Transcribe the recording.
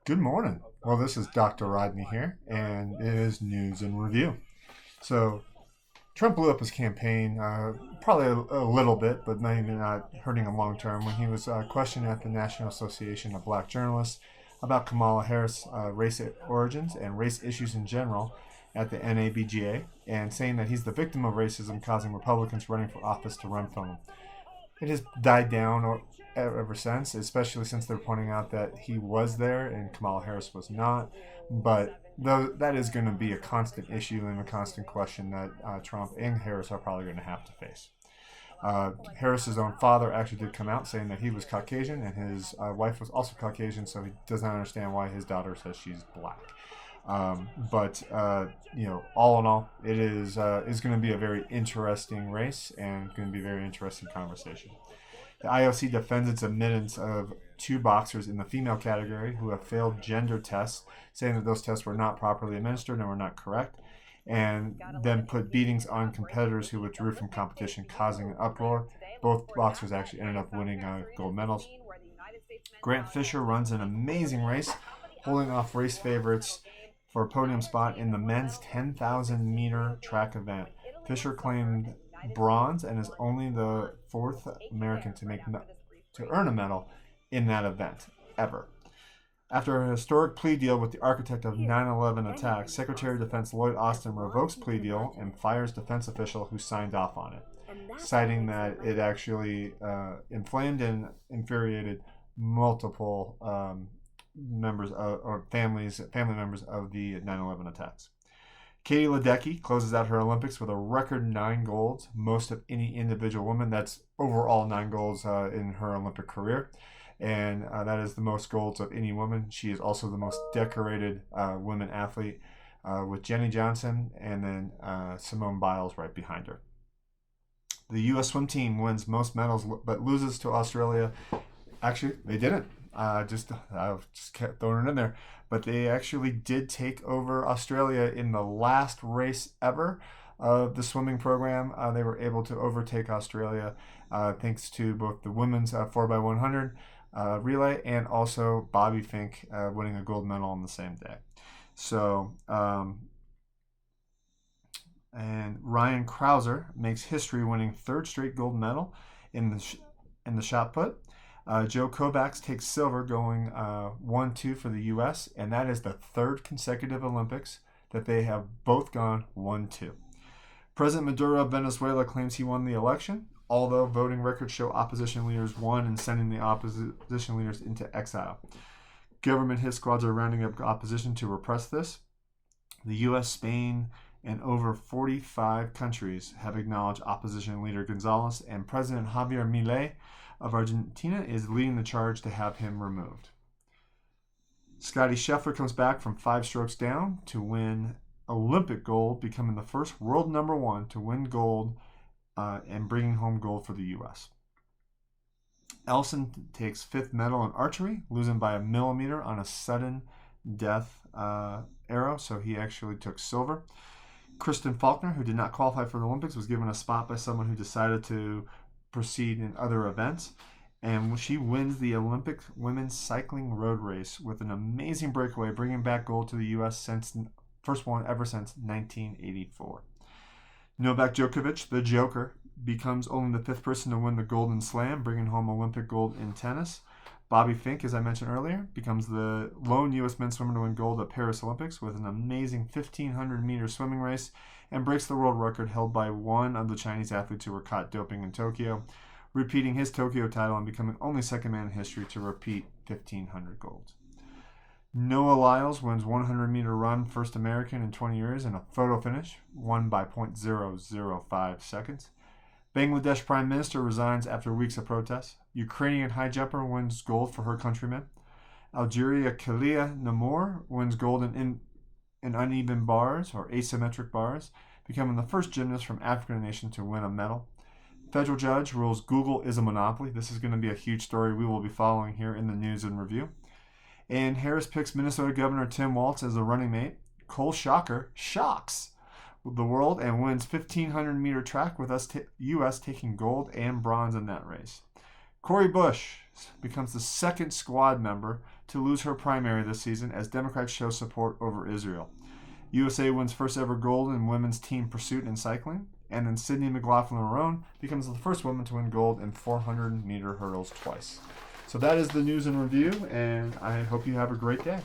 Good morning. Well, this is Dr. Rodney here, and it is News and Review. So, Trump blew up his campaign, probably a little bit, but maybe not hurting him long term, when he was questioned at the National Association of Black Journalists about Kamala Harris' race origins and race issues in general at the NABGA, and saying that he's the victim of racism causing Republicans running for office to run from him. It has died down ever since, especially since they're pointing out that he was there and Kamala Harris was not. But that is going to be a constant issue and a constant question that Trump and Harris are probably going to have to face. Harris's own father actually did come out saying that he was Caucasian and his wife was also Caucasian, so he does not understand why his daughter says she's black. All in all, it is going to be a very interesting race and going to be a very interesting conversation. The IOC defends its admittance of two boxers in the female category who have failed gender tests, saying that those tests were not properly administered and were not correct, and then put beatings on competitors who withdrew from competition, causing an uproar. Both boxers actually ended up winning gold medals. Grant Fisher runs an amazing race, holding off race favorites for a podium spot in the men's 10,000 meter track event. Fisher claimed bronze and is only the fourth American to earn a medal in that event ever. After a historic plea deal with the architect of 9/11 attacks, Secretary of Defense Lloyd Austin revokes plea deal and fires defense official who signed off on it, citing that it actually inflamed and infuriated multiple members or family members of the 9/11 attacks. Katie Ledecky closes out her Olympics with a record 9 golds, most of any individual woman. That's overall 9 golds in her Olympic career, and that is the most golds of any woman. She is also the most decorated women athlete, with Jenny Johnson and then Simone Biles right behind her. The U.S. swim team wins most medals but loses to Australia. Actually, they didn't. I just kept throwing it in there. But they actually did take over Australia in the last race ever of the swimming program. They were able to overtake Australia thanks to both the women's 4x100 relay and also Bobby Fink winning a gold medal on the same day. So, and Ryan Krauser makes history winning third straight gold medal in the shot put. Joe Kovacs takes silver, going 1-2 for the U.S., and that is the third consecutive Olympics that they have both gone 1-2. President Maduro of Venezuela claims he won the election, although voting records show opposition leaders won and sending the opposition leaders into exile. Government hit squads are rounding up opposition to repress this. The U.S., Spain, and over 45 countries have acknowledged opposition leader Gonzalez, and President Javier Milei of Argentina is leading the charge to have him removed. Scotty Scheffler comes back from 5 strokes down to win Olympic gold, becoming the first world number 1 to win gold and bringing home gold for the U.S. Elson takes 5th medal in archery, losing by a millimeter on a sudden death arrow, so he actually took silver. Kristen Faulkner, who did not qualify for the Olympics, was given a spot by someone who decided to proceed in other events, and she wins the Olympic women's cycling road race with an amazing breakaway, bringing back gold to the U.S. since first one ever since 1984. Novak Djokovic, the Joker, becomes only the 5th person to win the Golden Slam, bringing home Olympic gold in tennis. Bobby Fink, as I mentioned earlier, becomes the lone U.S. men's swimmer to win gold at Paris Olympics with an amazing 1,500-meter swimming race and breaks the world record held by one of the Chinese athletes who were caught doping in Tokyo, repeating his Tokyo title and becoming only second man in history to repeat 1,500 golds. Noah Lyles wins 100-meter run, first American in 20 years, in a photo finish, won by .005 seconds. Bangladesh Prime Minister resigns after weeks of protests. Ukrainian high jumper wins gold for her countrymen. Algeria Kalia Namour wins gold in uneven bars or asymmetric bars, becoming the first gymnast from African nation to win a medal. Federal judge rules Google is a monopoly. This is going to be a huge story we will be following here in the News and Review. And Harris picks Minnesota Governor Tim Walz as a running mate. Cole Shocker shocks the world and wins 1,500-meter track with U.S. taking gold and bronze in that race. Corey Bush becomes the second squad member to lose her primary this season as Democrats show support over Israel. USA wins first ever gold in women's team pursuit in cycling. And then Sydney McLaughlin-Larone becomes the first woman to win gold in 400-meter hurdles twice. So that is the news and review, and I hope you have a great day.